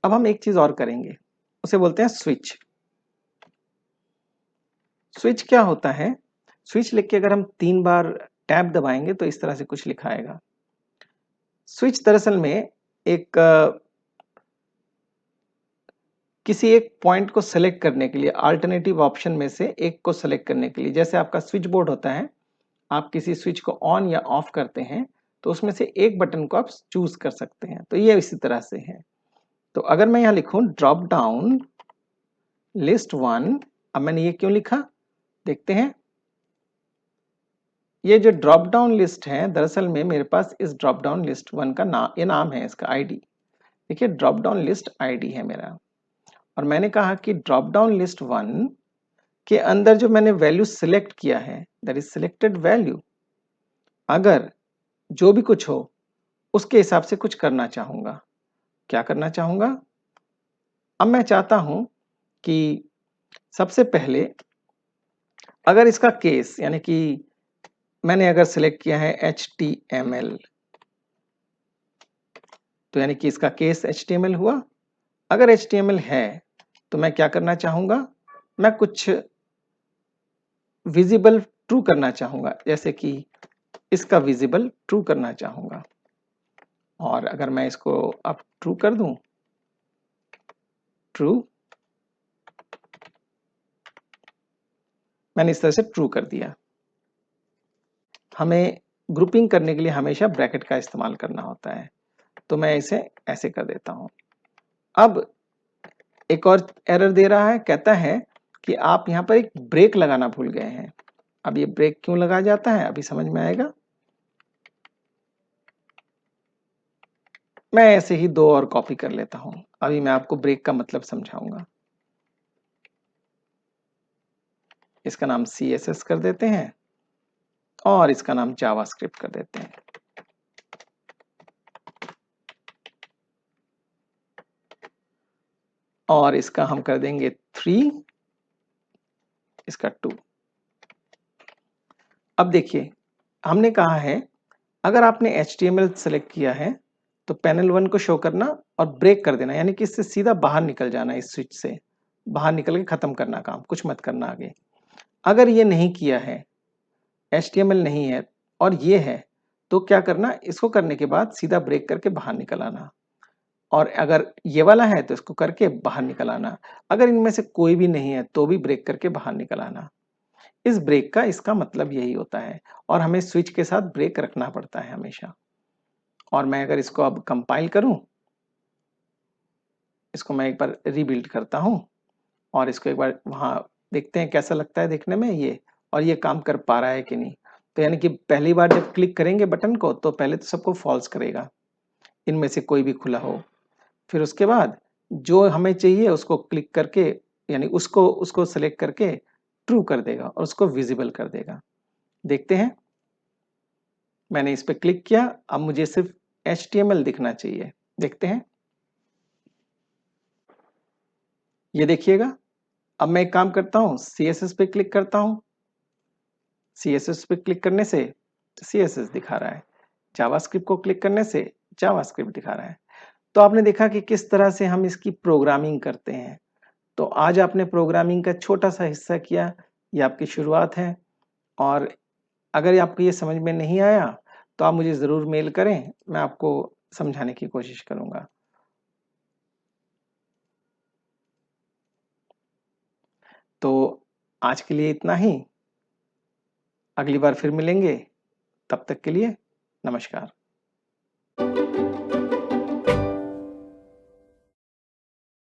अब हम एक चीज और करेंगे, उसे बोलते हैं स्विच। स्विच क्या होता है? स्विच लिख के अगर हम 3 बार टैब दबाएंगे तो इस तरह से कुछ लिखा आएगा। स्विच दरअसल में एक किसी एक पॉइंट को सेलेक्ट करने के लिए, अल्टरनेटिव ऑप्शन में से एक को सेलेक्ट करने के लिए, जैसे आपका स्विच बोर्ड होता है, आप किसी स्विच को ऑन या ऑफ करते हैं तो उसमें से एक बटन को आप चूज कर सकते हैं, तो ये इसी तरह से है। तो अगर मैं यहाँ लिखूं ड्रॉप डाउन लिस्ट 1, अब मैंने ये क्यों लिखा देखते हैं। ये जो ड्रॉप डाउन लिस्ट है दरअसल में मेरे पास इस ड्रॉप डाउन लिस्ट 1 का नाम, ये नाम है इसका आईडी। देखिए ड्रॉप डाउन लिस्ट आईडी है मेरा, और मैंने कहा कि ड्रॉप डाउन लिस्ट 1 के अंदर जो मैंने वैल्यू सिलेक्ट किया है दैट इज सिलेक्टेड वैल्यू, अगर जो भी कुछ हो उसके हिसाब से कुछ करना चाहूंगा। क्या करना चाहूंगा? अब मैं चाहता हूं कि सबसे पहले अगर इसका केस यानी कि मैंने अगर सिलेक्ट किया है HTML, तो यानी कि इसका केस HTML हुआ। अगर HTML है तो मैं क्या करना चाहूंगा, मैं कुछ विजिबल ट्रू करना चाहूंगा, जैसे कि इसका विजिबल ट्रू करना चाहूंगा। और अगर मैं इसको अब ट्रू कर दूं, ट्रू, मैंने इस तरह से ट्रू कर दिया। हमें ग्रुपिंग करने के लिए हमेशा ब्रैकेट का इस्तेमाल करना होता है, तो मैं इसे ऐसे कर देता हूं। अब एक और एरर दे रहा है, कहता है कि आप यहां पर एक ब्रेक लगाना भूल गए हैं। अब ये ब्रेक क्यों लगाया जाता है अभी समझ में आएगा। मैं ऐसे ही 2 और कॉपी कर लेता हूं, अभी मैं आपको ब्रेक का मतलब समझाऊंगा। इसका नाम CSS कर देते हैं और इसका नाम जावास्क्रिप्ट कर देते हैं। और इसका हम कर देंगे 3, इसका 2। अब देखिए हमने कहा है अगर आपने HTML सेलेक्ट किया है तो पैनल 1 को शो करना और ब्रेक कर देना, यानी कि इससे सीधा बाहर निकल जाना, इस स्विच से बाहर निकल के खत्म करना काम, कुछ मत करना आगे। अगर ये नहीं किया है, HTML नहीं है और ये है, तो क्या करना, इसको करने के बाद सीधा ब्रेक करके बाहर निकल आना, और अगर ये वाला है तो इसको करके बाहर निकल आना। अगर इनमें से कोई भी नहीं है तो भी ब्रेक करके बाहर निकल आना। इस ब्रेक का इसका मतलब यही होता है, और हमें स्विच के साथ ब्रेक रखना पड़ता है हमेशा। और मैं अगर इसको अब कंपाइल करूं, इसको मैं एक बार रीबिल्ड करता हूं और इसको एक बार वहां देखते हैं कैसा लगता है देखने में ये, और ये काम कर पा रहा है कि नहीं। तो यानी कि पहली बार जब क्लिक करेंगे बटन को तो पहले तो सबको फॉल्स करेगा, इनमें से कोई भी खुला हो। फिर उसके बाद जो हमें चाहिए उसको क्लिक करके, यानी उसको उसको सेलेक्ट करके ट्रू कर देगा और उसको विजिबल कर देगा। देखते हैं, मैंने इस पे क्लिक किया, अब मुझे सिर्फ HTML दिखना चाहिए। देखते हैं, ये देखिएगा। अब मैं एक काम करता हूँ, CSS पे क्लिक करता हूँ। CSS पे क्लिक करने से CSS दिखा रहा है, जावास्क्रिप्ट को क्लिक करने से जावास्क्रिप्ट दिखा रहा है। तो आपने देखा कि किस तरह से हम इसकी प्रोग्रामिंग करते हैं। तो आज आपने प्रोग्रामिंग का छोटा सा हिस्सा किया, ये आपकी शुरुआत है। और अगर आपको ये समझ में नहीं आया तो आप मुझे ज़रूर मेल करें, मैं आपको समझाने की कोशिश करूँगा। तो आज के लिए इतना ही, अगली बार फिर मिलेंगे, तब तक के लिए नमस्कार।